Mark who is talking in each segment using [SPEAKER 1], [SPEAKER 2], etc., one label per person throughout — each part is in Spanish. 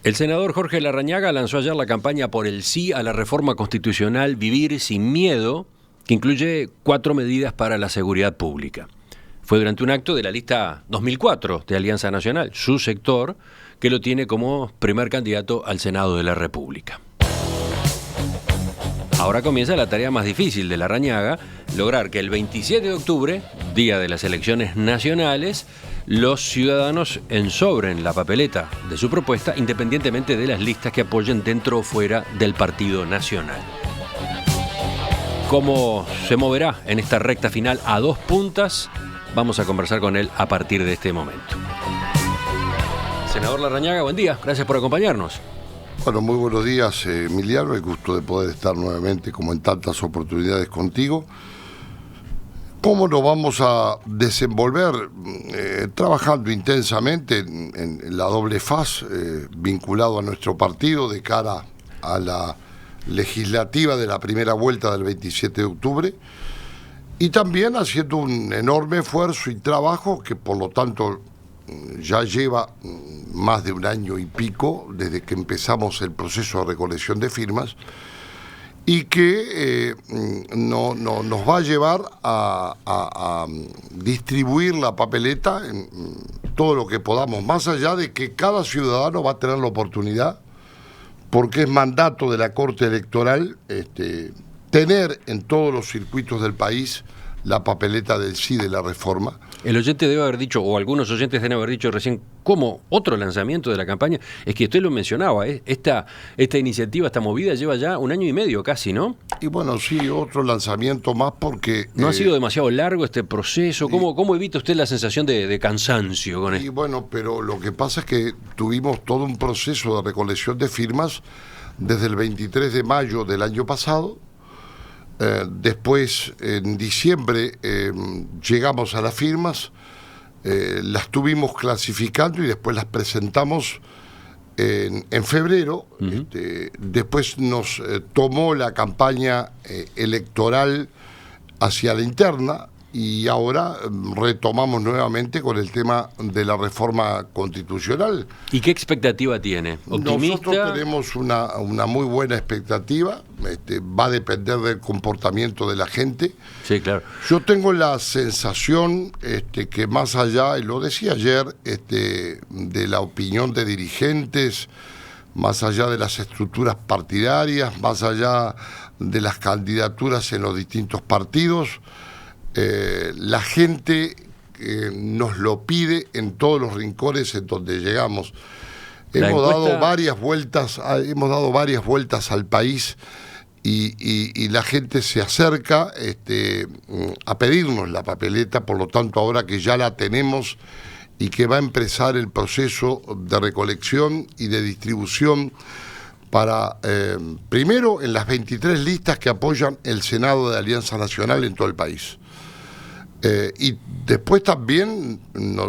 [SPEAKER 1] El senador Jorge Larrañaga lanzó ayer la campaña por el sí a la reforma constitucional Vivir sin Miedo, que incluye 4 medidas para la seguridad pública. Fue durante un acto de la lista 2004 de Alianza Nacional, su sector, que lo tiene como primer candidato al Senado de la República. Ahora comienza la tarea más difícil de Larrañaga, lograr que el 27 de octubre, día de las elecciones nacionales, los ciudadanos ensobren la papeleta de su propuesta, independientemente de las listas que apoyen dentro o fuera del Partido Nacional. ¿Cómo se moverá en esta recta final a 2 puntas? Vamos a conversar con él a partir de este momento. Senador Larrañaga, buen día. Gracias por acompañarnos.
[SPEAKER 2] Bueno, muy buenos días, Emiliano. El gusto de poder estar nuevamente, como en tantas oportunidades, contigo. ¿Cómo nos vamos a desenvolver? Trabajando intensamente en la doble faz, vinculado a nuestro partido de cara a la legislativa de la primera vuelta del 27 de octubre, y también haciendo un enorme esfuerzo y trabajo que, por lo tanto, ya lleva más de 1 año y pico desde que empezamos el proceso de recolección de firmas, y que nos va a llevar a distribuir la papeleta en todo lo que podamos, más allá de que cada ciudadano va a tener la oportunidad, porque es mandato de la Corte Electoral, tener en todos los circuitos del país la papeleta del sí de la reforma.
[SPEAKER 1] El oyente debe haber dicho, o algunos oyentes deben haber dicho recién, ¿cómo? ¿Otro lanzamiento de la campaña? Es que usted lo mencionaba, esta iniciativa, esta movida lleva ya 1 año y medio casi, ¿no?
[SPEAKER 2] Y bueno, sí, otro lanzamiento más porque...
[SPEAKER 1] ¿No ha sido demasiado largo este proceso? ¿Cómo evita usted la sensación de cansancio con esto?
[SPEAKER 2] Y bueno, pero lo que pasa es que tuvimos todo un proceso de recolección de firmas desde el 23 de mayo del año pasado. Después, en diciembre, llegamos a las firmas, las tuvimos clasificando y después las presentamos en febrero.
[SPEAKER 1] Uh-huh.
[SPEAKER 2] Después nos tomó la campaña electoral hacia la interna, y ahora retomamos nuevamente con el tema de la reforma constitucional.
[SPEAKER 1] ¿Y qué expectativa tiene? ¿Optimista?
[SPEAKER 2] Nosotros tenemos una muy buena expectativa. Va a depender del comportamiento de la gente.
[SPEAKER 1] Sí, claro.
[SPEAKER 2] Yo tengo la sensación que más allá, y lo decía ayer, de la opinión de dirigentes, más allá de las estructuras partidarias, más allá de las candidaturas en los distintos partidos, la gente nos lo pide en todos los rincones en donde llegamos. Hemos dado varias vueltas al país, y la gente se acerca a pedirnos la papeleta. Por lo tanto, ahora que ya la tenemos y que va a empezar el proceso de recolección y de distribución para, primero, en las 23 listas que apoyan el Senado de Alianza Nacional en todo el país. Y después también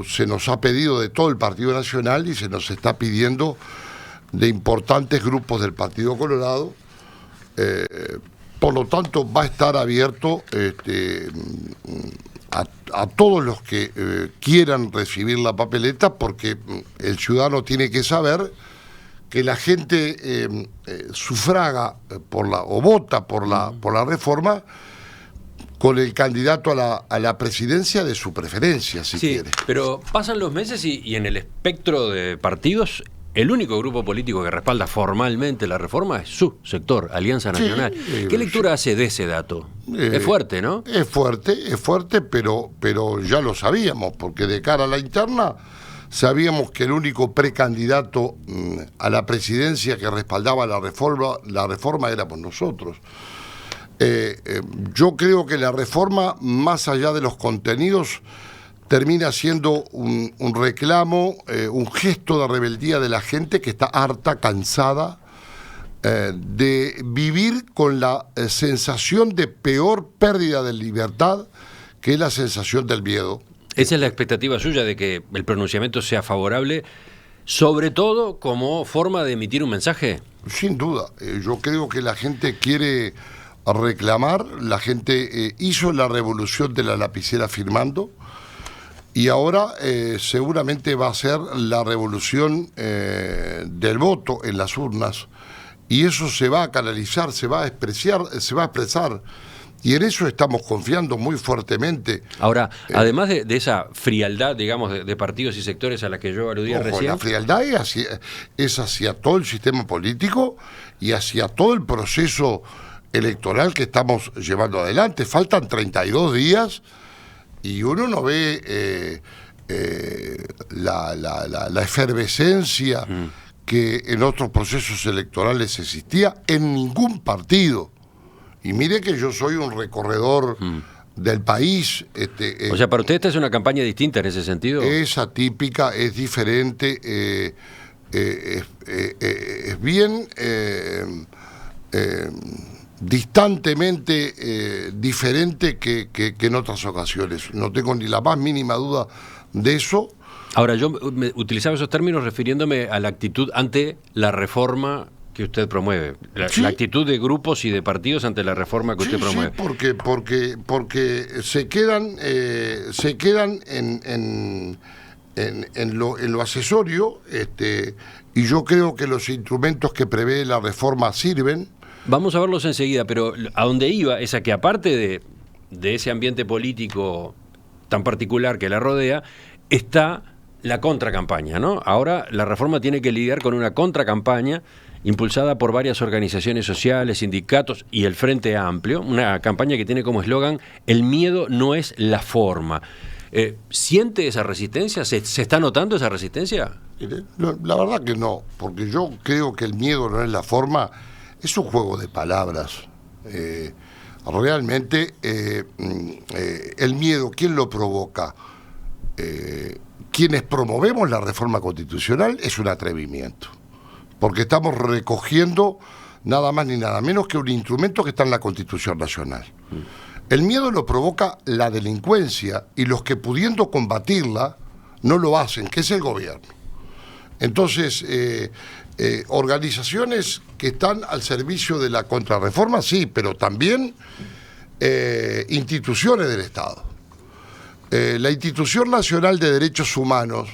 [SPEAKER 2] se nos ha pedido de todo el Partido Nacional, y se nos está pidiendo de importantes grupos del Partido Colorado. Por lo tanto, va a estar abierto a todos los que quieran recibir la papeleta, porque el ciudadano tiene que saber que la gente sufraga o vota por la reforma con el candidato a la presidencia de su preferencia, si quiere.
[SPEAKER 1] Pero pasan los meses y en el espectro de partidos, el único grupo político que respalda formalmente la reforma es su sector, Alianza Nacional. Sí, ¿qué lectura hace de ese dato? Es fuerte, ¿no?
[SPEAKER 2] Es fuerte, pero ya lo sabíamos, porque de cara a la interna sabíamos que el único precandidato a la presidencia que respaldaba la reforma éramos nosotros. Yo creo que la reforma, más allá de los contenidos, termina siendo un reclamo, un gesto de rebeldía de la gente que está harta, cansada de vivir con la sensación de peor pérdida de libertad, que es la sensación del miedo.
[SPEAKER 1] ¿Esa es la expectativa suya, de que el pronunciamiento sea favorable, sobre todo como forma de emitir un mensaje?
[SPEAKER 2] Sin duda. Yo creo que la gente quiere reclamar. La gente hizo la revolución de la lapicera firmando, Y ahora seguramente va a ser la revolución del voto en las urnas, y eso se va a canalizar, se va a expresar, y en eso estamos confiando muy fuertemente.
[SPEAKER 1] Ahora, además de esa frialdad, digamos, de partidos y sectores a la que yo aludía recién...
[SPEAKER 2] La frialdad es hacia todo el sistema político y hacia todo el proceso electoral que estamos llevando adelante. Faltan 32 días y uno no ve la efervescencia que en otros procesos electorales existía en ningún partido. Y mire que yo soy un recorredor del país.
[SPEAKER 1] O sea, para usted esta es una campaña distinta en ese sentido.
[SPEAKER 2] Es atípica, es diferente, es bien distantemente diferente que en otras ocasiones. No tengo ni la más mínima duda de eso.
[SPEAKER 1] Ahora, yo utilizaba esos términos refiriéndome a la actitud ante la reforma que usted promueve, la actitud de grupos y de partidos ante la reforma que usted promueve.
[SPEAKER 2] Sí, porque se quedan en lo accesorio, y yo creo que los instrumentos que prevé la reforma sirven.
[SPEAKER 1] Vamos a verlos enseguida, pero a dónde iba es a que aparte de ese ambiente político tan particular que la rodea, está la contracampaña, ¿no? Ahora la reforma tiene que lidiar con una contracampaña impulsada por varias organizaciones sociales, sindicatos y el Frente Amplio, una campaña que tiene como eslogan: el miedo no es la forma. ¿Siente esa resistencia? ¿Se está notando esa resistencia?
[SPEAKER 2] La verdad que no, porque yo creo que el miedo no es la forma, es un juego de palabras. Realmente el miedo, ¿quién lo provoca? Quienes promovemos la reforma constitucional es un atrevimiento, porque estamos recogiendo nada más ni nada menos que un instrumento que está en la Constitución Nacional. El miedo lo provoca la delincuencia y los que pudiendo combatirla no lo hacen, que es el gobierno. Entonces, organizaciones que están al servicio de la contrarreforma, sí, pero también instituciones del Estado. La Institución Nacional de Derechos Humanos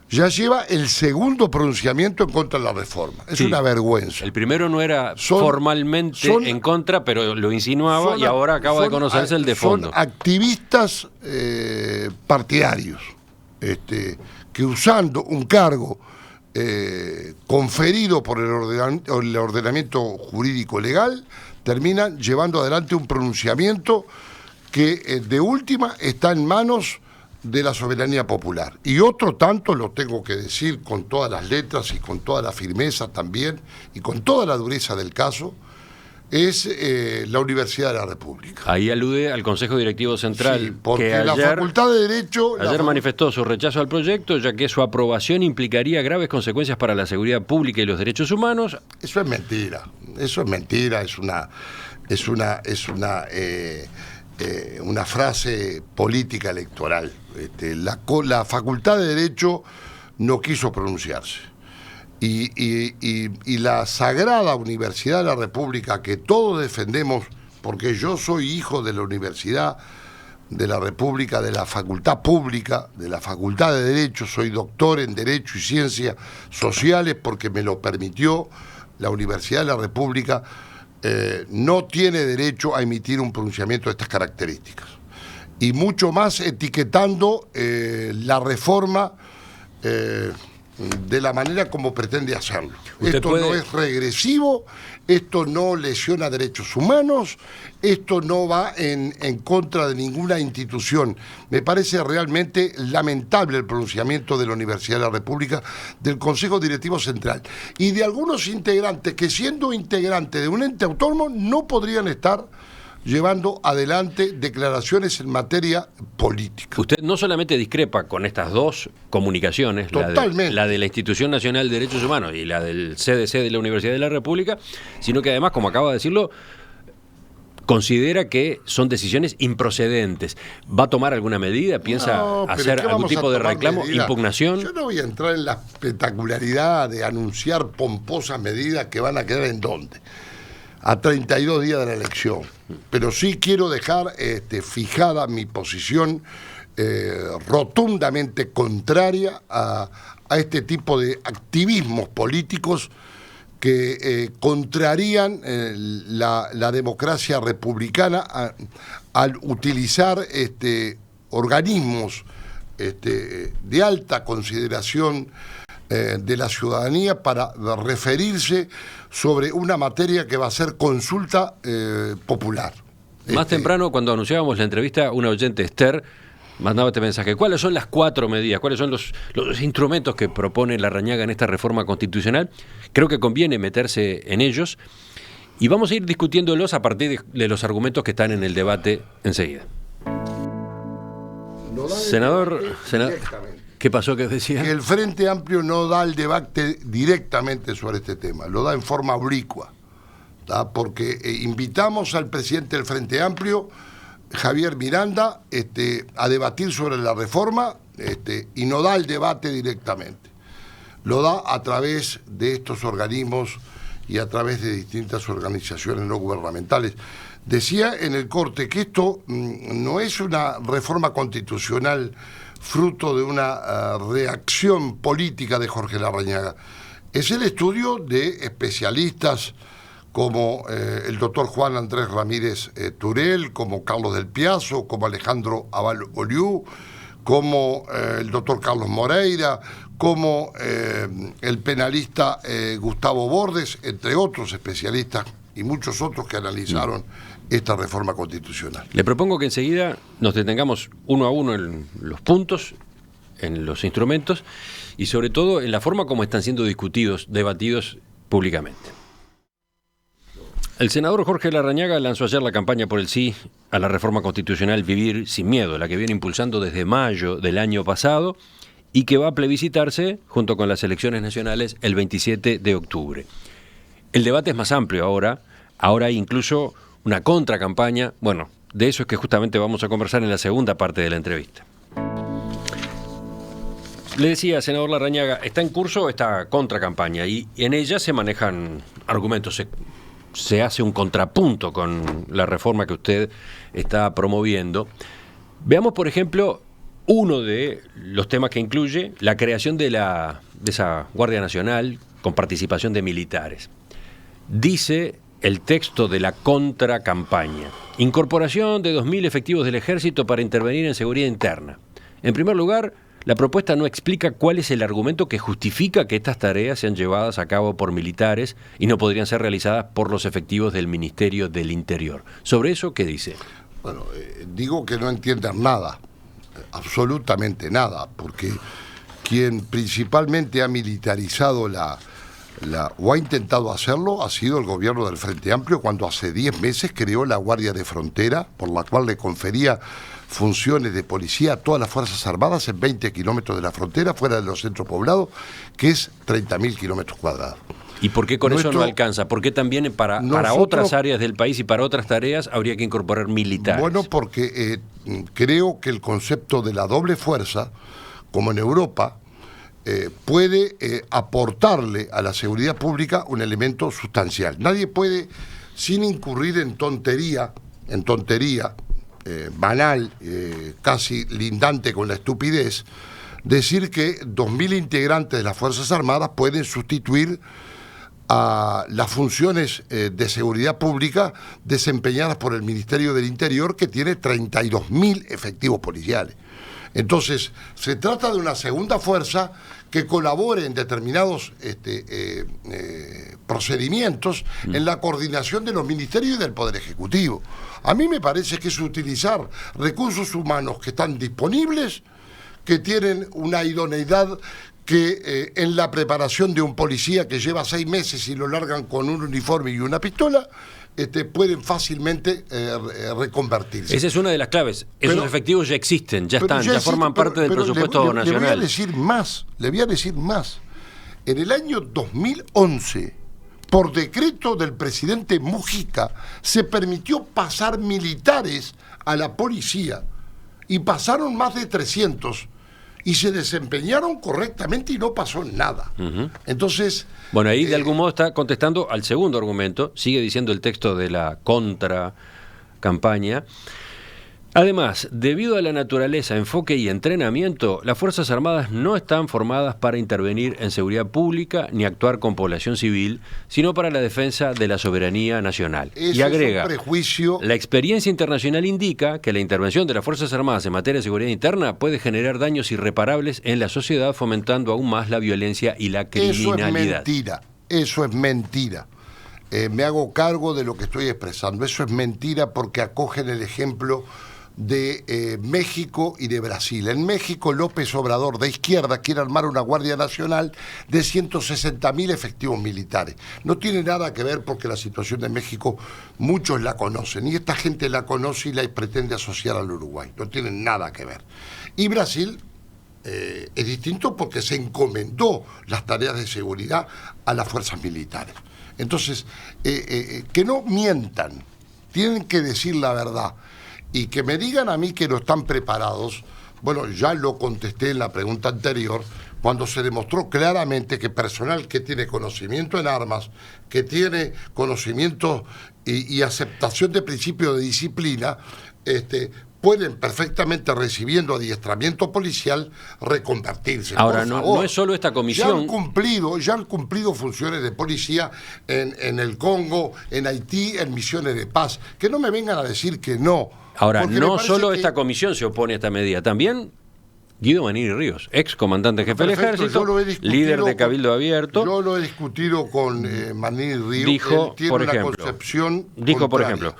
[SPEAKER 2] ya lleva el segundo pronunciamiento en contra de la reforma. Es una vergüenza.
[SPEAKER 1] El primero no era formalmente en contra, pero lo insinuaba, y ahora acaba de conocerse el de fondo.
[SPEAKER 2] Son activistas partidarios que usando un cargo conferido por el ordenamiento jurídico legal terminan llevando adelante un pronunciamiento que de última está en manos de la soberanía popular. Y otro tanto, lo tengo que decir con todas las letras y con toda la firmeza también, y con toda la dureza del caso, es la Universidad de la República.
[SPEAKER 1] Ahí alude al Consejo Directivo Central,
[SPEAKER 2] sí, porque
[SPEAKER 1] que
[SPEAKER 2] la Facultad de Derecho...
[SPEAKER 1] Ayer manifestó su rechazo al proyecto, ya que su aprobación implicaría graves consecuencias para la seguridad pública y los derechos humanos.
[SPEAKER 2] Eso es mentira, es una frase política electoral. La Facultad de Derecho no quiso pronunciarse. Y la Sagrada Universidad de la República, que todos defendemos, porque yo soy hijo de la Universidad de la República, de la Facultad Pública, de la Facultad de Derecho, soy doctor en Derecho y Ciencias Sociales porque me lo permitió la Universidad de la República, no tiene derecho a emitir un pronunciamiento de estas características. Y mucho más etiquetando la reforma de la manera como pretende hacerlo. Esto no es regresivo, esto no lesiona derechos humanos, esto no va en contra de ninguna institución. Me parece realmente lamentable el pronunciamiento de la Universidad de la República, del Consejo Directivo Central y de algunos integrantes que, siendo integrantes de un ente autónomo, no podrían estar llevando adelante declaraciones en materia política.
[SPEAKER 1] Usted no solamente discrepa con estas dos comunicaciones, la de la Institución Nacional de Derechos Humanos y la del CDC de la Universidad de la República, sino que además, como acaba de decirlo, considera que son decisiones improcedentes. ¿Va a tomar alguna medida? ¿Piensa hacer algún tipo de reclamo, impugnación?
[SPEAKER 2] Yo no voy a entrar en la espectacularidad de anunciar pomposas medidas que van a quedar en dónde. A 32 días de la elección. Pero sí quiero dejar fijada mi posición rotundamente contraria a este tipo de activismos políticos que contrarían la democracia republicana al utilizar organismos de alta consideración de la ciudadanía para referirse sobre una materia que va a ser consulta popular.
[SPEAKER 1] Más temprano, cuando anunciábamos la entrevista, una oyente, Esther, mandaba este mensaje. ¿Cuáles son las 4 medidas? ¿Cuáles son los instrumentos que propone Larrañaga en esta reforma constitucional? Creo que conviene meterse en ellos y vamos a ir discutiéndolos a partir de los argumentos que están en el debate enseguida. Senador, ¿qué pasó que decía?
[SPEAKER 2] Que el Frente Amplio no da el debate directamente sobre este tema, lo da en forma oblicua, ¿tá? Porque invitamos al presidente del Frente Amplio, Javier Miranda, a debatir sobre la reforma y no da el debate directamente. Lo da a través de estos organismos y a través de distintas organizaciones no gubernamentales. Decía en el corte que esto no es una reforma constitucional fruto de una reacción política de Jorge Larrañaga. Es el estudio de especialistas como el doctor Juan Andrés Ramírez Turel, como Carlos del Piazzo, como Alejandro Abal Oliú, como el doctor Carlos Moreira, como el penalista Gustavo Bordes, entre otros especialistas y muchos otros que analizaron esta reforma constitucional.
[SPEAKER 1] Le propongo que enseguida nos detengamos uno a uno en los puntos, en los instrumentos y sobre todo en la forma como están siendo discutidos, debatidos públicamente. El senador Jorge Larrañaga lanzó ayer la campaña por el sí a la reforma constitucional Vivir sin Miedo, la que viene impulsando desde mayo del año pasado y que va a plebiscitarse junto con las elecciones nacionales el 27 de octubre. El debate es más amplio ahora hay incluso una contracampaña. Bueno, de eso es que justamente vamos a conversar en la segunda parte de la entrevista. Le decía, senador Larrañaga, está en curso esta contracampaña y en ella se manejan argumentos, se hace un contrapunto con la reforma que usted está promoviendo. Veamos, por ejemplo, uno de los temas que incluye la creación de esa Guardia Nacional con participación de militares. Dice el texto de la contracampaña: incorporación de 2.000 efectivos del Ejército para intervenir en seguridad interna. En primer lugar, la propuesta no explica cuál es el argumento que justifica que estas tareas sean llevadas a cabo por militares y no podrían ser realizadas por los efectivos del Ministerio del Interior. ¿Sobre eso qué dice?
[SPEAKER 2] Bueno, digo que no entiendan nada, absolutamente nada, porque quien principalmente ha militarizado o ha intentado hacerlo ha sido el gobierno del Frente Amplio, cuando hace 10 meses creó la Guardia de Frontera, por la cual le confería funciones de policía a todas las Fuerzas Armadas en 20 kilómetros de la frontera, fuera de los centros poblados, que es 30.000 kilómetros cuadrados.
[SPEAKER 1] ¿Y por qué con eso no alcanza? ¿Por qué también para otras áreas del país y para otras tareas habría que incorporar militares?
[SPEAKER 2] Bueno, porque creo que el concepto de la doble fuerza, como en Europa, puede aportarle a la seguridad pública un elemento sustancial. Nadie puede, sin incurrir en tontería banal, casi lindante con la estupidez, decir que 2.000 integrantes de las Fuerzas Armadas pueden sustituir a las funciones de seguridad pública desempeñadas por el Ministerio del Interior, que tiene 32.000 efectivos policiales. Entonces, se trata de una segunda fuerza que colabore en determinados procedimientos en la coordinación de los ministerios y del Poder Ejecutivo. A mí me parece que es utilizar recursos humanos que están disponibles, que tienen una idoneidad que en la preparación de un policía que lleva 6 meses y lo largan con un uniforme y una pistola, pueden fácilmente reconvertirse.
[SPEAKER 1] Esa es una de las claves. Esos efectivos ya existen, ya están, ya forman parte del presupuesto nacional.
[SPEAKER 2] Le voy a decir más. En el año 2011, por decreto del presidente Mujica, se permitió pasar militares a la policía y pasaron más de 300 y se desempeñaron correctamente y no pasó nada. Entonces...
[SPEAKER 1] Bueno, ahí de algún modo está contestando al segundo argumento, sigue diciendo el texto de la contracampaña, Además, debido a la naturaleza, enfoque y entrenamiento, las Fuerzas Armadas no están formadas para intervenir en seguridad pública ni actuar con población civil, sino para la defensa de la soberanía nacional.
[SPEAKER 2] Ese
[SPEAKER 1] y agrega,
[SPEAKER 2] es un prejuicio.
[SPEAKER 1] La experiencia internacional indica que la intervención de las Fuerzas Armadas en materia de seguridad interna puede generar daños irreparables en la sociedad, fomentando aún más la violencia y la criminalidad.
[SPEAKER 2] Eso es mentira. Me hago cargo de lo que estoy expresando. Eso es mentira porque acogen el ejemplo de México y de Brasil. En México, López Obrador, de izquierda, quiere armar una Guardia Nacional de 160.000 efectivos militares. No tiene nada que ver porque la situación de México muchos la conocen y esta gente la conoce y la pretende asociar al Uruguay. No tiene nada que ver. Y Brasil es distinto porque se encomendó las tareas de seguridad a las fuerzas militares. Entonces, que no mientan, tienen que decir la verdad. Y que me digan a mí que no están preparados, bueno, ya lo contesté en la pregunta anterior, cuando se demostró claramente que personal que tiene conocimiento en armas, que tiene conocimiento y aceptación de principios de disciplina, pueden perfectamente, recibiendo adiestramiento policial, reconvertirse.
[SPEAKER 1] Ahora, no es solo esta comisión.
[SPEAKER 2] Ya han cumplido funciones de policía en el Congo, en Haití, en misiones de paz. Que no me vengan a decir que no.
[SPEAKER 1] Ahora, no solo esta comisión se opone a esta medida, también Guido Manini Ríos, ex comandante jefe del ejército, líder de Cabildo Abierto.
[SPEAKER 2] Yo lo he discutido con Manini Ríos.
[SPEAKER 1] Dijo,
[SPEAKER 2] tiene
[SPEAKER 1] por
[SPEAKER 2] una
[SPEAKER 1] ejemplo,
[SPEAKER 2] concepción
[SPEAKER 1] por
[SPEAKER 2] contraria.
[SPEAKER 1] ejemplo,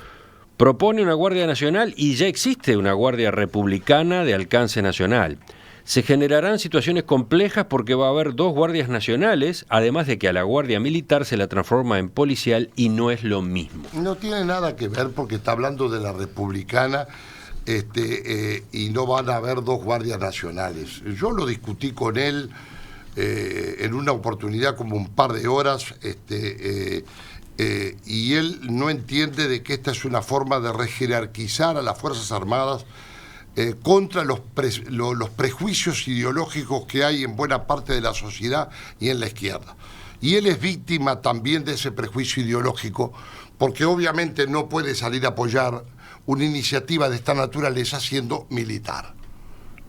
[SPEAKER 1] propone una Guardia Nacional y ya existe una Guardia Republicana de alcance nacional. Se generarán situaciones complejas porque va a haber dos guardias nacionales, además de que a la Guardia Militar se la transforma en policial y no es lo mismo.
[SPEAKER 2] No tiene nada que ver porque está hablando de la republicana y no van a haber dos guardias nacionales. Yo lo discutí con él en una oportunidad como un par de horas y él no entiende de que esta es una forma de rejerarquizar a las Fuerzas Armadas contra los prejuicios ideológicos que hay en buena parte de la sociedad y en la izquierda. Y él es víctima también de ese prejuicio ideológico, porque obviamente no puede salir a apoyar una iniciativa de esta naturaleza siendo militar.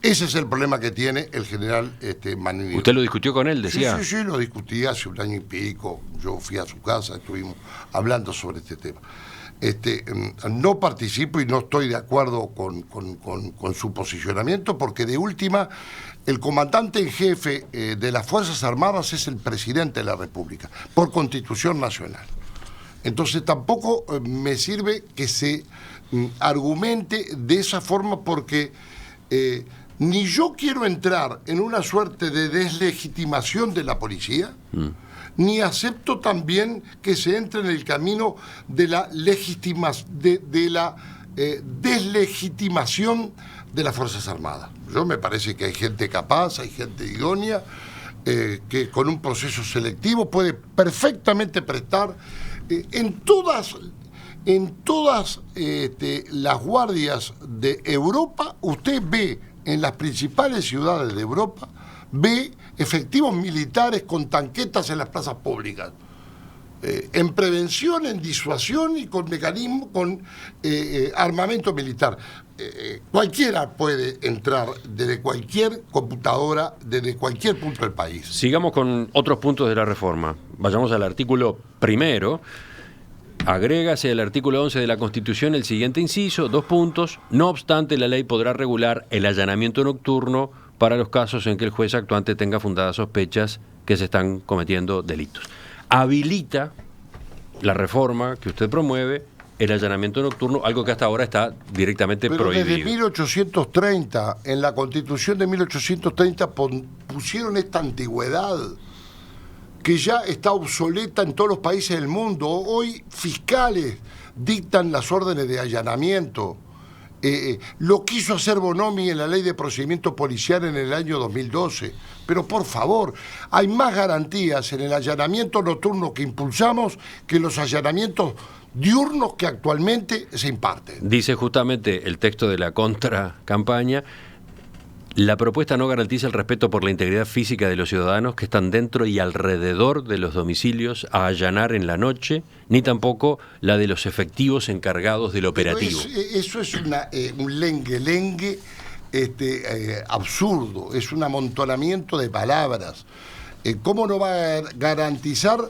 [SPEAKER 2] Ese es el problema que tiene el general Manini.
[SPEAKER 1] ¿Usted lo discutió con él, decía?
[SPEAKER 2] Sí, lo discutí hace un año y pico. Yo fui a su casa, estuvimos hablando sobre este tema. No participo y no estoy de acuerdo con su posicionamiento porque de última el comandante en jefe de las Fuerzas Armadas es el presidente de la República por Constitución Nacional. Entonces tampoco me sirve que se argumente de esa forma porque ni yo quiero entrar en una suerte de deslegitimación de la policía, ni acepto también que se entre en el camino de la deslegitimación de las Fuerzas Armadas. Yo me parece que hay gente capaz, hay gente idónea, que con un proceso selectivo puede perfectamente prestar en todas las guardias de Europa. Usted ve en las principales ciudades de Europa, ve efectivos militares con tanquetas en las plazas públicas, en prevención, en disuasión y con mecanismo, con armamento militar. Cualquiera puede entrar desde cualquier computadora, desde cualquier punto del país.
[SPEAKER 1] Sigamos con otros puntos de la reforma. Vayamos al artículo primero. Agrégase al artículo 11 de la Constitución el siguiente inciso, 2 puntos. No obstante, la ley podrá regular el allanamiento nocturno para los casos en que el juez actuante tenga fundadas sospechas que se están cometiendo delitos. Habilita la reforma que usted promueve el allanamiento nocturno, algo que hasta ahora está directamente prohibido.
[SPEAKER 2] Desde 1830, en la Constitución de 1830 pusieron esta antigüedad que ya está obsoleta en todos los países del mundo. Hoy fiscales dictan las órdenes de allanamiento. Lo quiso hacer Bonomi en la Ley de Procedimiento Policial en el año 2012. Pero por favor, hay más garantías en el allanamiento nocturno que impulsamos que en los allanamientos diurnos que actualmente se imparten.
[SPEAKER 1] Dice justamente el texto de la contracampaña, La propuesta no garantiza el respeto por la integridad física de los ciudadanos que están dentro y alrededor de los domicilios a allanar en la noche, ni tampoco la de los efectivos encargados del operativo.
[SPEAKER 2] Eso es un lengue absurdo, es un amontonamiento de palabras. ¿Cómo no va a garantizar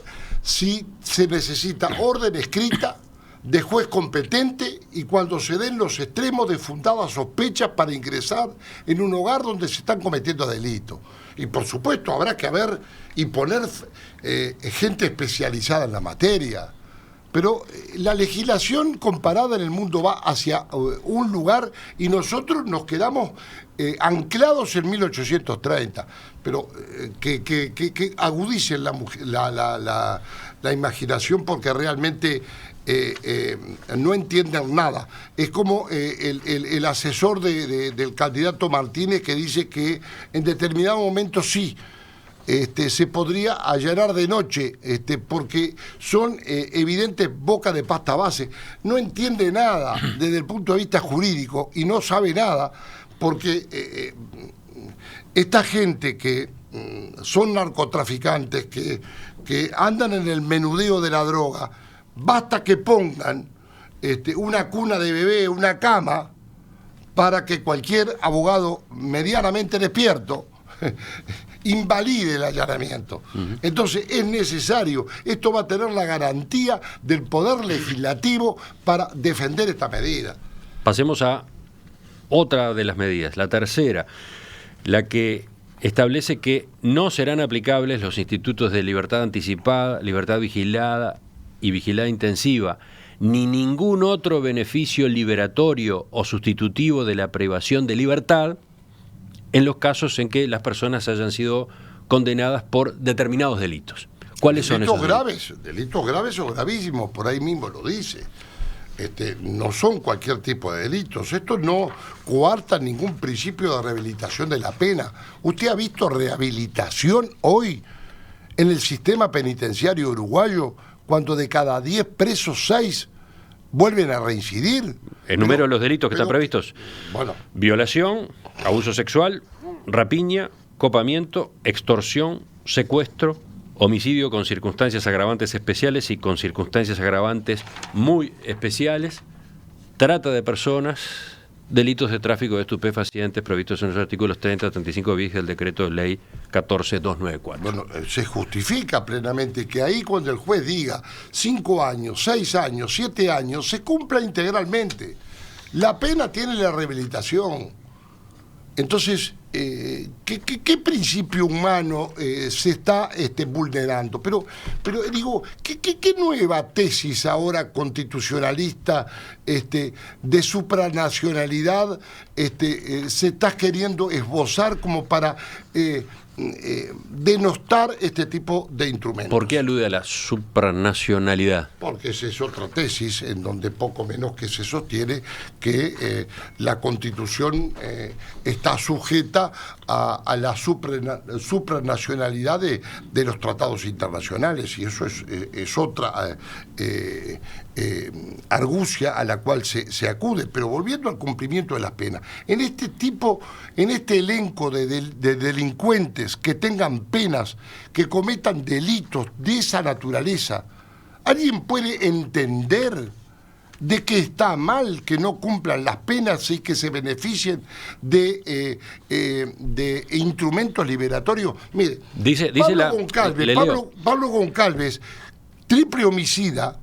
[SPEAKER 2] si se necesita orden escrita de juez competente y cuando se den los extremos de fundadas sospechas para ingresar en un hogar donde se están cometiendo delitos? Y por supuesto habrá que haber y poner gente especializada en la materia. Pero la legislación comparada en el mundo va hacia un lugar y nosotros nos quedamos anclados en 1830. Pero que agudicen la imaginación porque realmente no entienden nada. Es como el asesor del candidato Martínez que dice que en determinado momento sí, se podría allanar de noche, porque son evidentes bocas de pasta base. No entiende nada desde el punto de vista jurídico y no sabe nada porque esta gente que son narcotraficantes, que andan en el menudeo de la droga, basta que pongan una cuna de bebé, una cama, para que cualquier abogado medianamente despierto invalide el allanamiento. Entonces es necesario, esto va a tener la garantía del poder legislativo para defender esta medida.
[SPEAKER 1] Pasemos a otra de las medidas, la tercera, la que establece que no serán aplicables los institutos de libertad anticipada, libertad vigilada y vigilada intensiva, ni ningún otro beneficio liberatorio o sustitutivo de la privación de libertad en los casos en que las personas hayan sido condenadas por determinados delitos. ¿Cuáles son esos delitos?
[SPEAKER 2] Delitos graves o gravísimos, por ahí mismo lo dice. No son cualquier tipo de delitos. Esto no coarta ningún principio de rehabilitación de la pena. ¿Usted ha visto rehabilitación hoy en el sistema penitenciario uruguayo cuando de cada 10 presos 6 vuelven a reincidir?
[SPEAKER 1] Enumero los delitos que están previstos.
[SPEAKER 2] Bueno.
[SPEAKER 1] Violación, abuso sexual, rapiña, copamiento, extorsión, secuestro, homicidio con circunstancias agravantes especiales y con circunstancias agravantes muy especiales, trata de personas, delitos de tráfico de estupefacientes previstos en los artículos 30 35 bis del decreto de ley 14294.
[SPEAKER 2] Bueno, se justifica plenamente que ahí cuando el juez diga 5 años, 6 años, 7 años, se cumpla integralmente. La pena tiene la rehabilitación. Entonces, ¿qué principio humano se está vulnerando? Pero digo, ¿qué nueva tesis ahora constitucionalista de supranacionalidad se está queriendo esbozar como para denostar este tipo de instrumentos?
[SPEAKER 1] ¿Por qué alude a la supranacionalidad?
[SPEAKER 2] Porque esa es otra tesis en donde poco menos que se sostiene que la Constitución está sujeta a la supranacionalidad de los tratados internacionales, y eso es otra argucia a la cual se acude. Pero volviendo al cumplimiento de las penas, en este elenco de delincuentes que tengan penas, que cometan delitos de esa naturaleza, ¿alguien puede entender de que está mal que no cumplan las penas y que se beneficien de instrumentos liberatorios? Mire, Pablo Goncalves, triple homicida,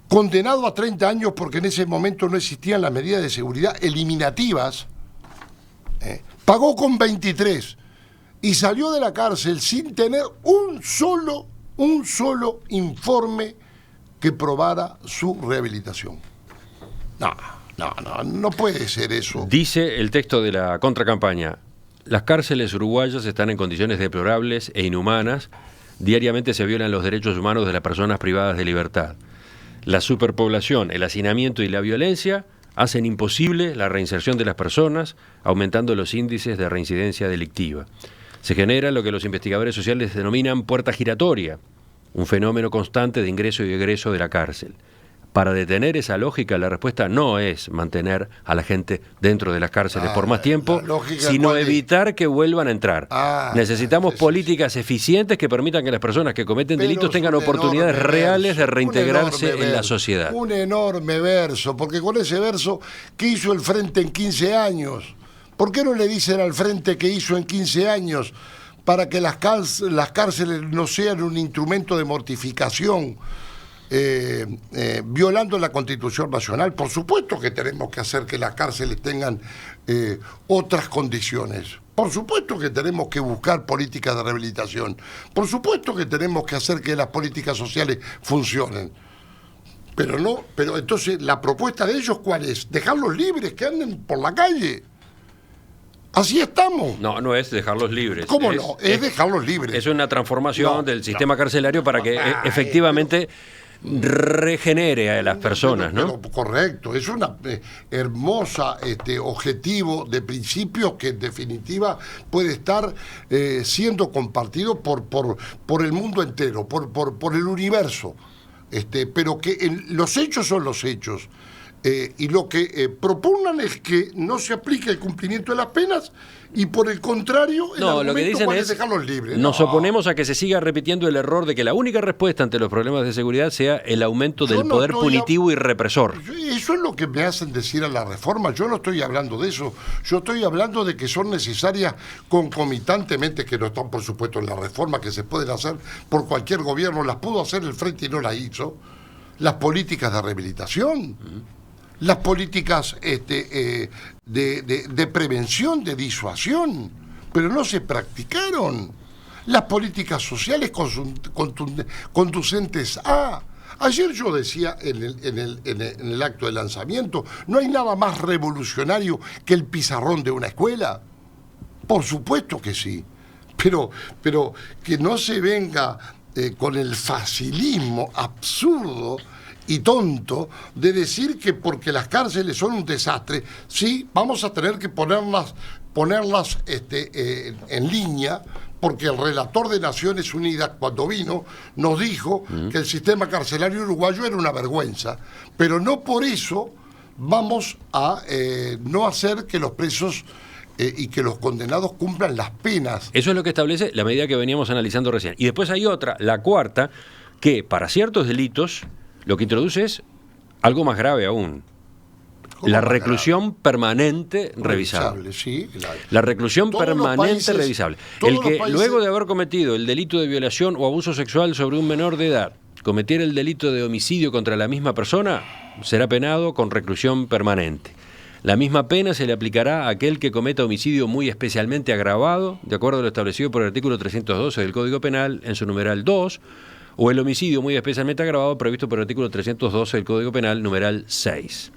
[SPEAKER 2] condenado a 30 años porque en ese momento no existían las medidas de seguridad eliminativas, pagó con 23 y salió de la cárcel sin tener un solo informe que probara su rehabilitación. No puede ser eso.
[SPEAKER 1] Dice el texto de la contracampaña: las cárceles uruguayas están en condiciones deplorables e inhumanas. Diariamente se violan los derechos humanos de las personas privadas de libertad. La superpoblación, el hacinamiento y la violencia hacen imposible la reinserción de las personas, aumentando los índices de reincidencia delictiva. Se genera lo que los investigadores sociales denominan puerta giratoria, un fenómeno constante de ingreso y egreso de la cárcel. Para detener esa lógica, la respuesta no es mantener a la gente dentro de las cárceles por más tiempo, sino evitar que vuelvan a entrar. Necesitamos políticas eficientes que permitan que las personas que cometen delitos tengan oportunidades reales de reintegrarse en la sociedad.
[SPEAKER 2] Un enorme verso, porque con ese verso, ¿qué hizo el Frente en 15 años? ¿Por qué no le dicen al Frente qué hizo en 15 años para que las cárceles no sean un instrumento de mortificación? Violando la Constitución Nacional. Por supuesto que tenemos que hacer que las cárceles tengan otras condiciones. Por supuesto que tenemos que buscar políticas de rehabilitación. Por supuesto que tenemos que hacer que las políticas sociales funcionen. Pero entonces, ¿la propuesta de ellos cuál es? Dejarlos libres, que anden por la calle. Así estamos.
[SPEAKER 1] No es dejarlos libres.
[SPEAKER 2] ¿Cómo no? Es dejarlos libres.
[SPEAKER 1] Es una transformación del sistema carcelario para que efectivamente regenere a las personas, ¿no?
[SPEAKER 2] Pero correcto, es una hermosa objetivo de principios que en definitiva puede estar siendo compartido por el mundo entero, por el universo, pero que los hechos son los hechos. Y lo que propugnan es que no se aplique el cumplimiento de las penas y por el contrario el argumento
[SPEAKER 1] lo que dicen es
[SPEAKER 2] dejarlos libres.
[SPEAKER 1] Nos oponemos a que se siga repitiendo el error de que la única respuesta ante los problemas de seguridad sea el aumento del poder punitivo y represor.
[SPEAKER 2] Eso es lo que me hacen decir a la reforma. Yo no estoy hablando de eso. Yo estoy hablando de que son necesarias concomitantemente, que no están por supuesto en la reforma, que se pueden hacer por cualquier gobierno. Las pudo hacer el Frente y no las hizo. Las políticas de rehabilitación. Las políticas de prevención, de disuasión, pero no se practicaron. Las políticas sociales conducentes a... Ayer yo decía en el acto de lanzamiento, no hay nada más revolucionario que el pizarrón de una escuela. Por supuesto que sí, pero que no se venga con el facilismo absurdo y tonto de decir que porque las cárceles son un desastre, sí, vamos a tener que ponerlas en línea, porque el relator de Naciones Unidas, cuando vino, nos dijo que el sistema carcelario uruguayo era una vergüenza, pero no por eso vamos a no hacer que los presos y que los condenados cumplan las penas.
[SPEAKER 1] Eso es lo que establece la medida que veníamos analizando recién. Y después hay otra, la cuarta, que para ciertos delitos lo que introduce es algo más grave aún. La reclusión permanente revisable.
[SPEAKER 2] Sí,
[SPEAKER 1] la reclusión permanente revisable. El que luego de haber cometido el delito de violación o abuso sexual sobre un menor de edad cometiera el delito de homicidio contra la misma persona, será penado con reclusión permanente. La misma pena se le aplicará a aquel que cometa homicidio muy especialmente agravado, de acuerdo a lo establecido por el artículo 312 del Código Penal en su numeral 2, o el homicidio muy especialmente agravado previsto por el artículo 312 del Código Penal, numeral 6.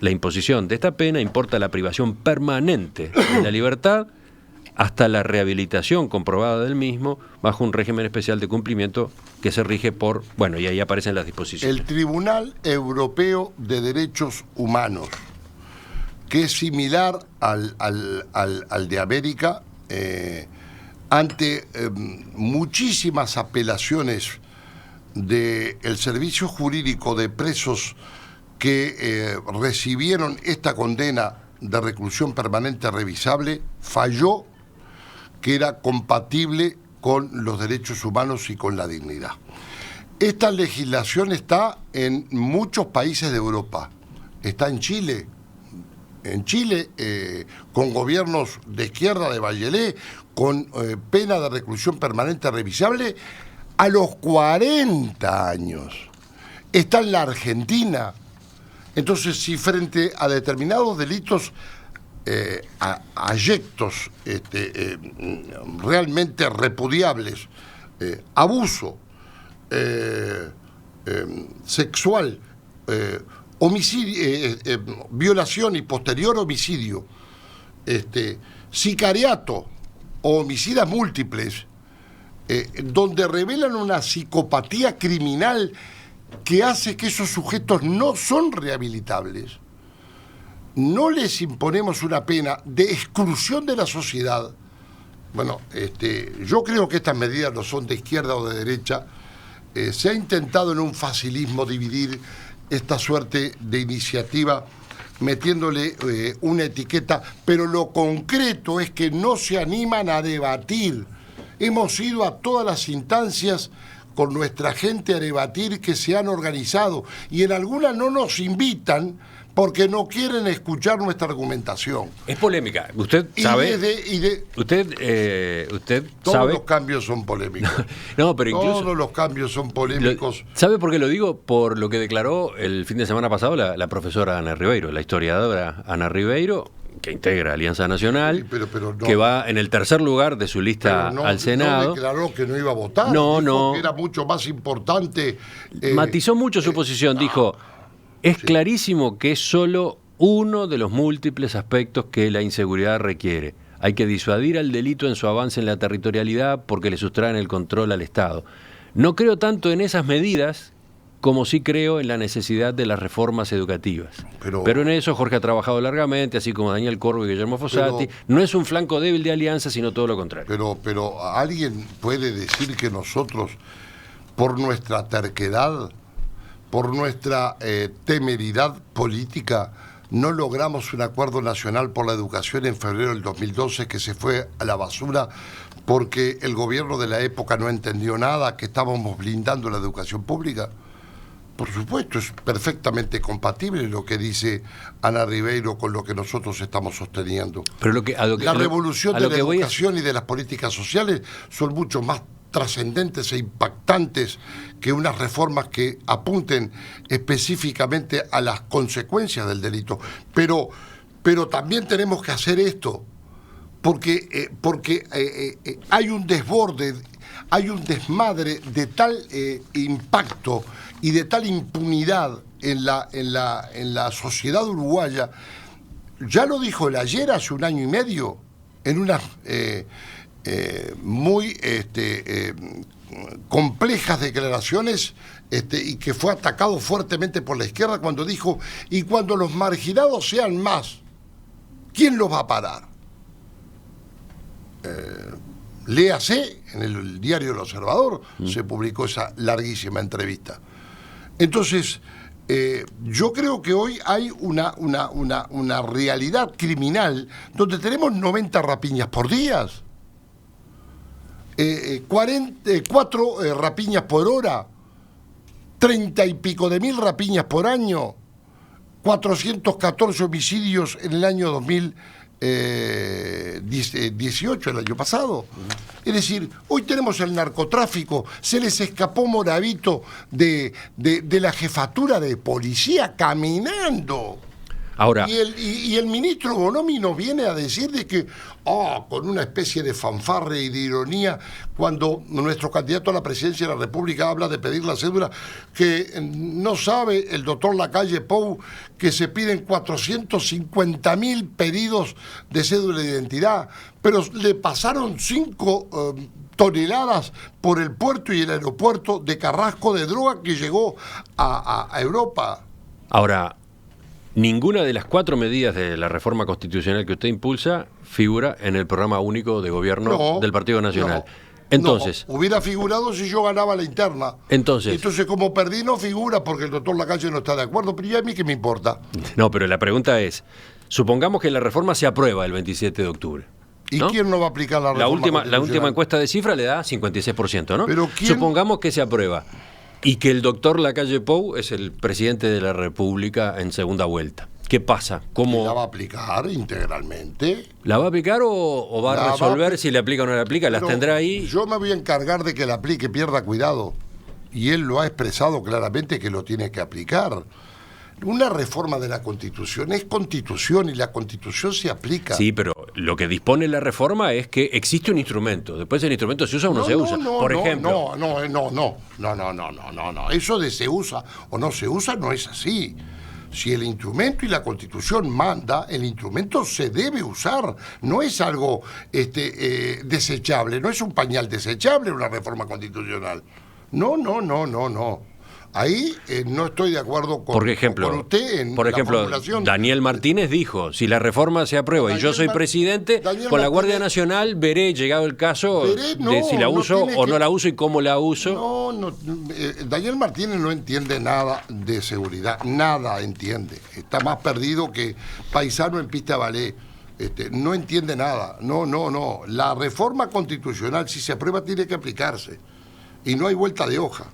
[SPEAKER 1] La imposición de esta pena importa la privación permanente de la libertad hasta la rehabilitación comprobada del mismo bajo un régimen especial de cumplimiento que se rige por... Bueno, y ahí aparecen las disposiciones.
[SPEAKER 2] El Tribunal Europeo de Derechos Humanos, que es similar al de América, ante muchísimas apelaciones del Servicio Jurídico de Presos que recibieron esta condena de reclusión permanente revisable, falló que era compatible con los derechos humanos y con la dignidad. Esta legislación está en muchos países de Europa, está en Chile. En Chile, con gobiernos de izquierda de Bachelet, con pena de reclusión permanente revisable a los 40 años. Está en la Argentina. Entonces, si frente a determinados delitos ayectos, realmente repudiables, abuso sexual, homicidio, violación y posterior homicidio, sicariato o homicidas múltiples, donde revelan una psicopatía criminal que hace que esos sujetos no son rehabilitables, no les imponemos una pena de exclusión de la sociedad. Bueno, yo creo que estas medidas no son de izquierda o de derecha. Se ha intentado en un facilismo dividir esta suerte de iniciativa metiéndole una etiqueta, pero lo concreto es que no se animan a debatir. Hemos ido a todas las instancias con nuestra gente a debatir que se han organizado y en algunas no nos invitan porque no quieren escuchar nuestra argumentación.
[SPEAKER 1] Es polémica. Usted sabe. Usted
[SPEAKER 2] todos
[SPEAKER 1] sabe.
[SPEAKER 2] Los cambios son polémicos.
[SPEAKER 1] No, pero incluso
[SPEAKER 2] todos los cambios son polémicos.
[SPEAKER 1] ¿Sabe por qué lo digo? Por lo que declaró el fin de semana pasado la profesora Ana Ribeiro, la historiadora Ana Ribeiro, que integra Alianza Nacional,
[SPEAKER 2] Sí, pero no,
[SPEAKER 1] que va en el tercer lugar de su lista al Senado.
[SPEAKER 2] No declaró que no iba a votar.
[SPEAKER 1] No.
[SPEAKER 2] Que era mucho más importante.
[SPEAKER 1] Matizó mucho su posición. Dijo, es clarísimo que es solo uno de los múltiples aspectos que la inseguridad requiere. Hay que disuadir al delito en su avance en la territorialidad porque le sustraen el control al Estado. No creo tanto en esas medidas como sí creo en la necesidad de las reformas educativas. Pero en eso Jorge ha trabajado largamente, así como Daniel Corvo y Guillermo Fossati. No es un flanco débil de Alianza, sino todo lo contrario.
[SPEAKER 2] Pero ¿alguien puede decir que nosotros, por nuestra terquedad, por nuestra temeridad política, no logramos un acuerdo nacional por la educación en febrero del 2012 que se fue a la basura porque el gobierno de la época no entendió nada, que estábamos blindando la educación pública? Por supuesto, es perfectamente compatible lo que dice Ana Ribeiro con lo que nosotros estamos sosteniendo.
[SPEAKER 1] Pero
[SPEAKER 2] la revolución de la educación y de las políticas sociales son mucho más trascendentes e impactantes que unas reformas que apunten específicamente a las consecuencias del delito. Pero también tenemos que hacer esto, porque hay un desborde, hay un desmadre de tal impacto y de tal impunidad en la sociedad uruguaya. Ya lo dijo el ayer, hace un año y medio, en unas muy complejas declaraciones, y que fue atacado fuertemente por la izquierda cuando dijo: y cuando los marginados sean más, ¿quién los va a parar? Léase, en el diario El Observador se publicó esa larguísima entrevista. Entonces, yo creo que hoy hay una realidad criminal donde tenemos 90 rapiñas por día, 4 rapiñas por hora, 30 y pico de mil rapiñas por año, 414 homicidios en el año 2018, el año pasado. Es decir, hoy tenemos el narcotráfico, se les escapó Moravito de la jefatura de policía caminando.
[SPEAKER 1] Ahora,
[SPEAKER 2] y el ministro Bonomi nos viene a decir de que, con una especie de fanfarre y de ironía, cuando nuestro candidato a la presidencia de la República habla de pedir la cédula, que no sabe el doctor Lacalle Pou que se piden 450.000 pedidos de cédula de identidad, pero le pasaron 5 toneladas por el puerto y el aeropuerto de Carrasco de droga que llegó a Europa.
[SPEAKER 1] Ahora, ninguna de las 4 medidas de la reforma constitucional que usted impulsa figura en el programa único de gobierno del Partido Nacional. Entonces,
[SPEAKER 2] hubiera figurado si yo ganaba la interna.
[SPEAKER 1] Entonces,
[SPEAKER 2] como perdí, no figura porque el doctor Lacalle no está de acuerdo, pero ya a mí qué me importa.
[SPEAKER 1] No, pero la pregunta es, supongamos que la reforma se aprueba el 27 de octubre.
[SPEAKER 2] ¿Y quién no va a aplicar la reforma?
[SPEAKER 1] La última encuesta de cifra le da 56%, ¿no?
[SPEAKER 2] Pero
[SPEAKER 1] supongamos que se aprueba y que el doctor Lacalle Pou es el presidente de la República en segunda vuelta. ¿Qué pasa? ¿Cómo
[SPEAKER 2] la va a aplicar integralmente?
[SPEAKER 1] ¿La va a aplicar o va a resolver si le aplica o no le aplica? ¿Las tendrá ahí?
[SPEAKER 2] Yo me voy a encargar de que la aplique, pierda cuidado. Y él lo ha expresado claramente que lo tiene que aplicar. Una reforma de la Constitución es Constitución y la Constitución se aplica.
[SPEAKER 1] Sí, pero lo que dispone la reforma es que existe un instrumento. Después el instrumento se usa o no se usa. Por ejemplo.
[SPEAKER 2] No. Eso de se usa o no se usa no es así. Si el instrumento y la Constitución manda, el instrumento se debe usar. No es algo desechable, no es un pañal desechable una reforma constitucional. No. Ahí no estoy de acuerdo con,
[SPEAKER 1] por ejemplo,
[SPEAKER 2] con usted en
[SPEAKER 1] por
[SPEAKER 2] la
[SPEAKER 1] ejemplo,
[SPEAKER 2] formulación.
[SPEAKER 1] Daniel Martínez dijo, si la reforma se aprueba y yo soy presidente, con la Guardia Nacional veré, llegado el caso, de si la uso o no la uso y cómo la uso.
[SPEAKER 2] Daniel Martínez no entiende nada de seguridad, nada entiende. Está más perdido que paisano en pista de ballet. No entiende nada. No. La reforma constitucional, si se aprueba, tiene que aplicarse. Y no hay vuelta de hoja.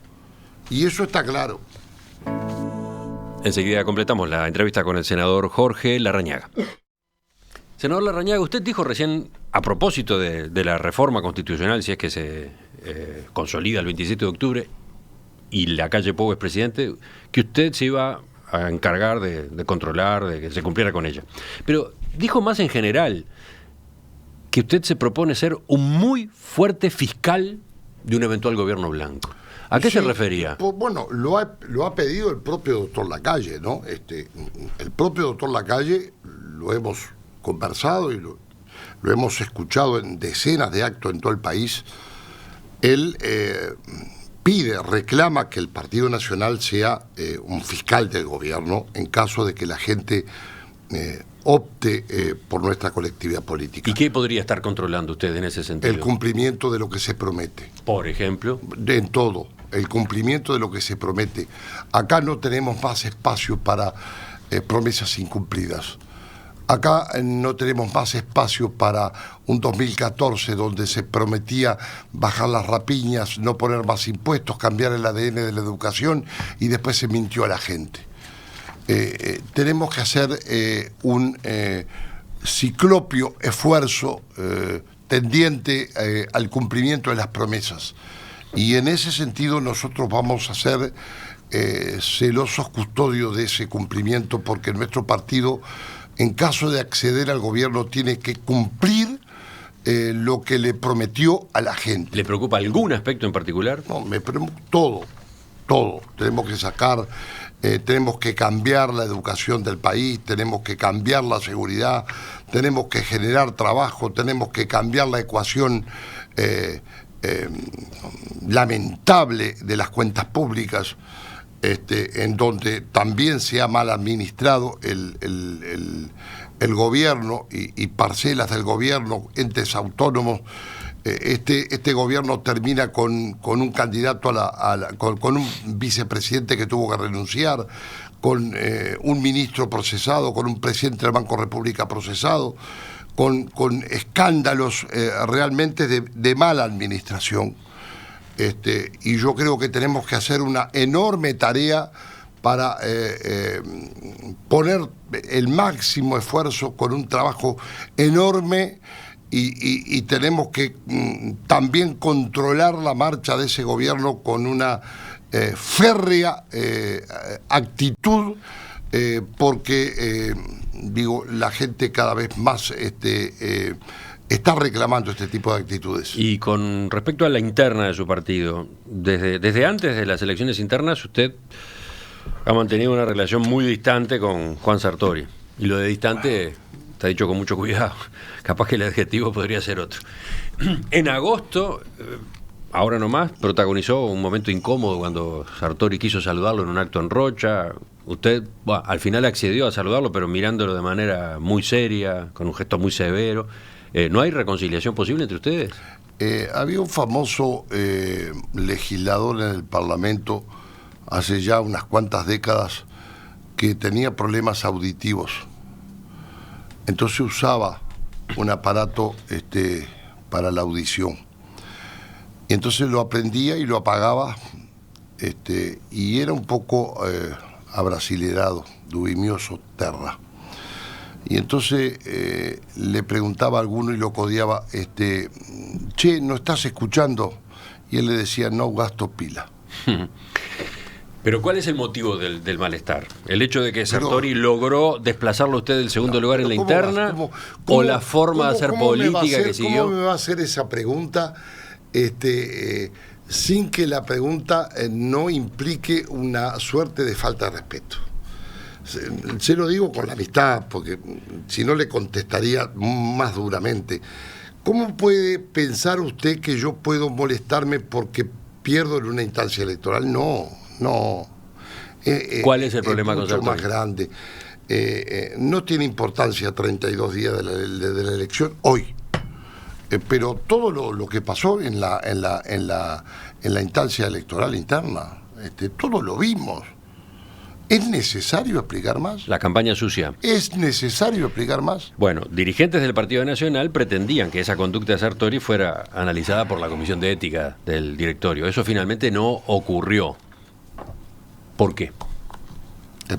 [SPEAKER 2] Y eso está claro.
[SPEAKER 1] Enseguida completamos la entrevista con el senador Jorge Larrañaga. Senador Larrañaga, usted dijo recién, a propósito de la reforma constitucional, si es que se consolida el 27 de octubre y la calle Pou es presidente, que usted se iba a encargar de controlar, de que se cumpliera con ella. Pero dijo más en general que usted se propone ser un muy fuerte fiscal de un eventual gobierno blanco. ¿A qué se refería?
[SPEAKER 2] Pues, bueno, lo ha pedido el propio doctor Lacalle, ¿no? El propio doctor Lacalle, lo hemos conversado y lo hemos escuchado en decenas de actos en todo el país. Él reclama que el Partido Nacional sea un fiscal del gobierno en caso de que la gente opte por nuestra colectividad política.
[SPEAKER 1] ¿Y qué podría estar controlando usted en ese sentido?
[SPEAKER 2] El cumplimiento de lo que se promete.
[SPEAKER 1] Por ejemplo.
[SPEAKER 2] En todo. El cumplimiento de lo que se promete. Acá no tenemos más espacio para promesas incumplidas. Acá no tenemos más espacio para un 2014 donde se prometía bajar las rapiñas, no poner más impuestos, cambiar el ADN de la educación y después se mintió a la gente. Tenemos que hacer un ciclopio esfuerzo tendiente al cumplimiento de las promesas. Y en ese sentido nosotros vamos a ser celosos custodios de ese cumplimiento, porque nuestro partido, en caso de acceder al gobierno, tiene que cumplir lo que le prometió a la gente.
[SPEAKER 1] ¿Le preocupa algún aspecto en particular?
[SPEAKER 2] No, me preocupa todo. Tenemos que sacar, tenemos que cambiar la educación del país, tenemos que cambiar la seguridad, tenemos que generar trabajo, tenemos que cambiar la ecuación lamentable de las cuentas públicas, en donde también se ha mal administrado el gobierno y parcelas del gobierno, entes autónomos. Este gobierno termina con un candidato con un vicepresidente que tuvo que renunciar, con un ministro procesado, con un presidente del Banco República procesado, con escándalos realmente de mala administración. Y yo creo que tenemos que hacer una enorme tarea para poner el máximo esfuerzo con un trabajo enorme y tenemos que también controlar la marcha de ese gobierno con una férrea actitud, porque la gente cada vez más está reclamando este tipo de actitudes.
[SPEAKER 1] Y con respecto a la interna de su partido, desde antes de las elecciones internas, usted ha mantenido una relación muy distante con Juan Sartori. Y lo de distante está dicho con mucho cuidado. Capaz que el adjetivo podría ser otro. En agosto, ahora nomás, protagonizó un momento incómodo cuando Sartori quiso saludarlo en un acto en Rocha. Usted, al final accedió a saludarlo, pero mirándolo de manera muy seria, con un gesto muy severo. ¿No hay reconciliación posible entre ustedes?
[SPEAKER 2] Había un famoso legislador en el Parlamento hace ya unas cuantas décadas que tenía problemas auditivos. Entonces usaba un aparato para la audición. Y entonces lo aprendía y lo apagaba, y era un poco abrasilerado, dubimioso, terra. Y entonces le preguntaba a alguno y lo codeaba, che, ¿no estás escuchando? Y él le decía, no gasto pila.
[SPEAKER 1] Pero ¿cuál es el motivo del malestar? ¿El hecho de que Sartori logró desplazarlo a usted del segundo lugar en la interna? ¿O la forma de hacer política que siguió?
[SPEAKER 2] ¿Cómo me va a hacer esa pregunta sin que la pregunta no implique una suerte de falta de respeto? Se lo digo con la amistad, porque si no le contestaría más duramente. ¿Cómo puede pensar usted que yo puedo molestarme porque pierdo en una instancia electoral? No, no.
[SPEAKER 1] ¿Cuál es el problema con
[SPEAKER 2] mucho
[SPEAKER 1] Sartori?
[SPEAKER 2] más grande. No tiene importancia 32 días de la elección hoy. Pero todo lo que pasó en la instancia electoral interna, todo lo vimos. ¿Es necesario explicar más?
[SPEAKER 1] La campaña sucia.
[SPEAKER 2] ¿Es necesario explicar más?
[SPEAKER 1] Bueno, dirigentes del Partido Nacional pretendían que esa conducta de Sartori fuera analizada por la Comisión de Ética del directorio. Eso finalmente no ocurrió. ¿Por qué?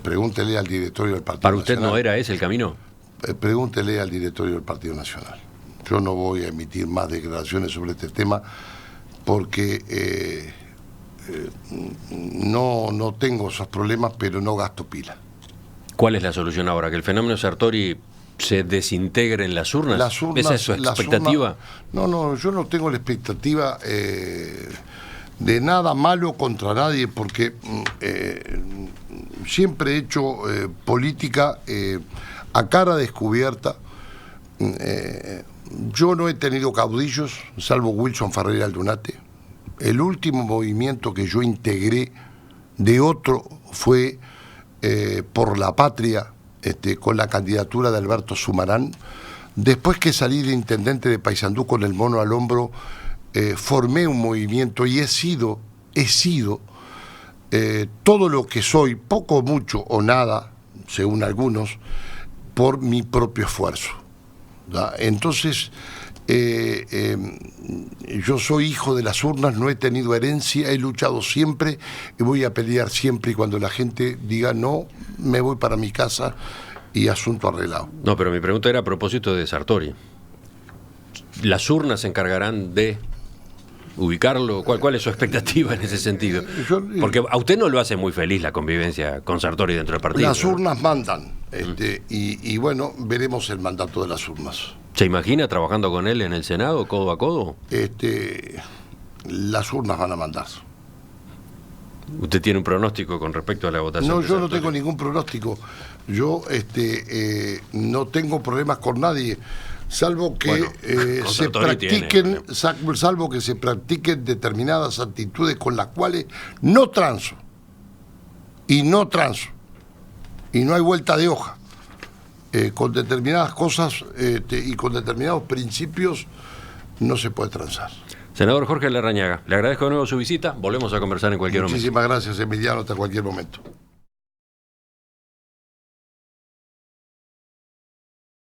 [SPEAKER 2] Pregúntele al directorio del Partido
[SPEAKER 1] ¿Para usted
[SPEAKER 2] Nacional.
[SPEAKER 1] no era ese el camino?
[SPEAKER 2] Pregúntele al directorio del Partido Nacional. Yo no voy a emitir más declaraciones sobre este tema porque no tengo esos problemas, pero no gasto pila.
[SPEAKER 1] ¿Cuál es la solución ahora? ¿Que el fenómeno Sartori se desintegre en las urnas? ¿Esa es su expectativa?
[SPEAKER 2] No, yo no tengo la expectativa de nada malo contra nadie, porque siempre he hecho política a cara descubierta. Yo no he tenido caudillos, salvo Wilson Ferreira Aldunate. El último movimiento que yo integré de otro fue Por la Patria, con la candidatura de Alberto Sumarán. Después que salí de intendente de Paysandú con el mono al hombro, formé un movimiento y he sido todo lo que soy, poco, mucho o nada, según algunos, por mi propio esfuerzo. ¿Da? Entonces, yo soy hijo de las urnas, no he tenido herencia, he luchado siempre y voy a pelear siempre, y cuando la gente diga no, me voy para mi casa y asunto arreglado.
[SPEAKER 1] No, pero mi pregunta era a propósito de Sartori. ¿Las urnas se encargarán de ubicarlo? ¿Cuál es su expectativa en ese sentido? Porque a usted no lo hace muy feliz la convivencia con Sartori dentro del partido.
[SPEAKER 2] Las urnas mandan, y bueno, veremos el mandato de las urnas.
[SPEAKER 1] ¿Se imagina trabajando con él en el Senado, codo a codo?
[SPEAKER 2] Las urnas van a mandar.
[SPEAKER 1] ¿Usted tiene un pronóstico con respecto a la votación?
[SPEAKER 2] No,
[SPEAKER 1] de
[SPEAKER 2] yo
[SPEAKER 1] Sartori?
[SPEAKER 2] no tengo ningún pronóstico. Yo no tengo problemas con nadie, salvo que
[SPEAKER 1] Bueno,
[SPEAKER 2] se
[SPEAKER 1] practiquen,
[SPEAKER 2] salvo que se practiquen determinadas actitudes con las cuales no transo. Y no hay vuelta de hoja. Con determinadas cosas y con determinados principios no se puede transar.
[SPEAKER 1] Senador Jorge Larrañaga, le agradezco de nuevo su visita. Volvemos a conversar en cualquier momento.
[SPEAKER 2] Muchísimas gracias, Emiliano, hasta cualquier momento.